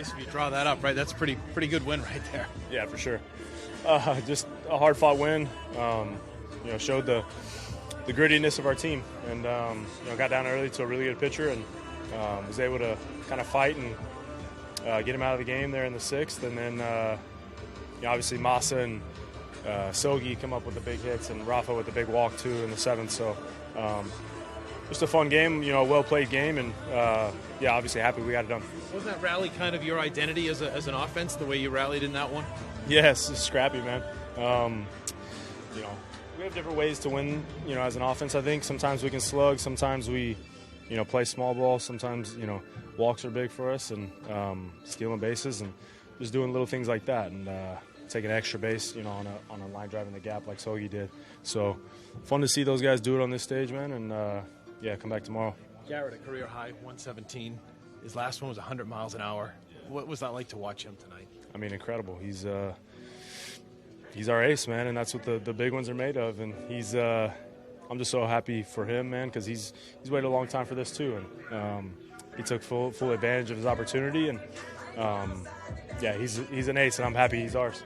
guess if you draw that up, right, that's a pretty good win right there. Yeah, for sure. Just a hard-fought win. Showed the grittiness of our team, and got down early to a really good pitcher, and was able to kind of fight and get him out of the game there in the sixth, and then obviously Masa and Sogi come up with the big hits, and Rafa with the big walk too in the seventh. So just a fun game, well-played game, and obviously happy we got it done. Wasn't that rally kind of your identity as an offense, the way you rallied in that one? Yes, it's scrappy, man. We have different ways to win, as an offense. I think sometimes we can slug, sometimes we, play small ball, sometimes, walks are big for us, and stealing bases and just doing little things like that, and taking an extra base, on a line drive in the gap like Sogi did. So fun to see those guys do it on this stage, man, and come back tomorrow. Garrett, a career high, 117. His last one was 100 miles an hour. What was that like to watch him tonight? I mean, incredible. He's our ace, man, and that's what the big ones are made of. And I'm just so happy for him, man, because he's waited a long time for this too, and he took full advantage of his opportunity. And he's an ace, and I'm happy he's ours.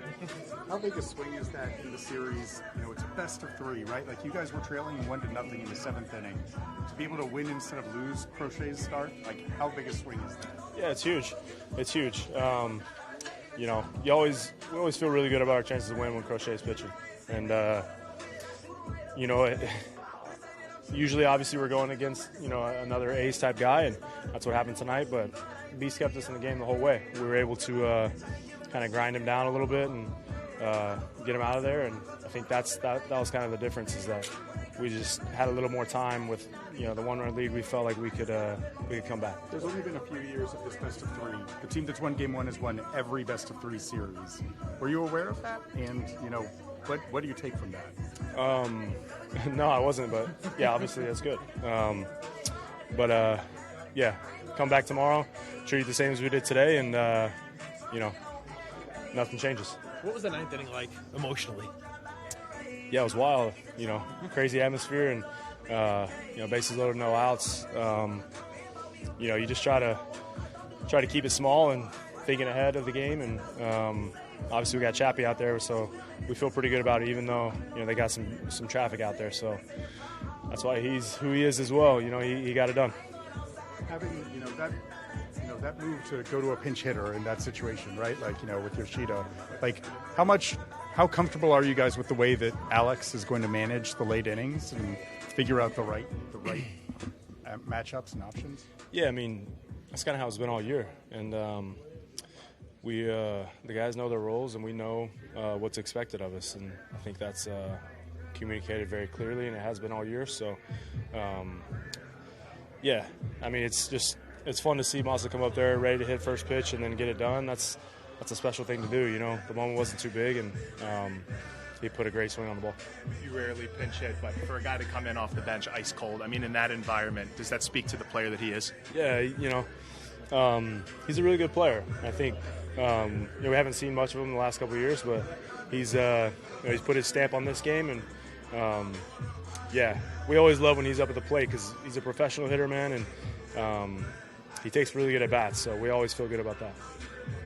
How big a swing is that in the series? It's a best of three, right? Like, you guys were trailing 1-0 in the seventh inning. To be able to win instead of lose Crochet's start, like, how big a swing is that? Yeah, it's huge. It's huge. We always feel really good about our chances to win when Crochet is pitching, and usually, obviously, we're going against another ace type guy, and that's what happened tonight. But Beast kept us in the game the whole way. We were able to kind of grind him down a little bit and get him out of there, and I think that was kind of the difference, is that we just had a little more time with the one-run lead. We felt like we could come back. There's only been a few years of this best of three. The team that's won Game 1 has won every best of three series. Were you aware of that? And what do you take from that? No, I wasn't, but yeah, obviously that's good. Come back tomorrow, treat it the same as we did today, and nothing changes. What was the ninth inning like emotionally? Yeah, it was wild. Crazy atmosphere, and bases loaded, no outs. You just try to keep it small and thinking ahead of the game, and obviously we got Chappie out there, so we feel pretty good about it, even though they got some traffic out there. So that's why he's who he is as well. He got it done. Having that move to go to a pinch hitter in that situation, right? Like, with Yoshida, like, how comfortable are you guys with the way that Alex is going to manage the late innings and figure out the right matchups and options? Yeah, I mean, that's kind of how it's been all year, and the guys know their roles, and we know what's expected of us, and I think that's communicated very clearly, and it has been all year. So, I mean, it's fun to see Masa come up there ready to hit first pitch and then get it done. That's a special thing to do. The moment wasn't too big, and he put a great swing on the ball. You rarely pinch hit, but for a guy to come in off the bench ice cold, I mean, in that environment, does that speak to the player that he is? Yeah, he's a really good player. I think we haven't seen much of him in the last couple of years, but he's put his stamp on this game, and we always love when he's up at the plate because he's a professional hitter, man, and he takes really good at bats. So we always feel good about that.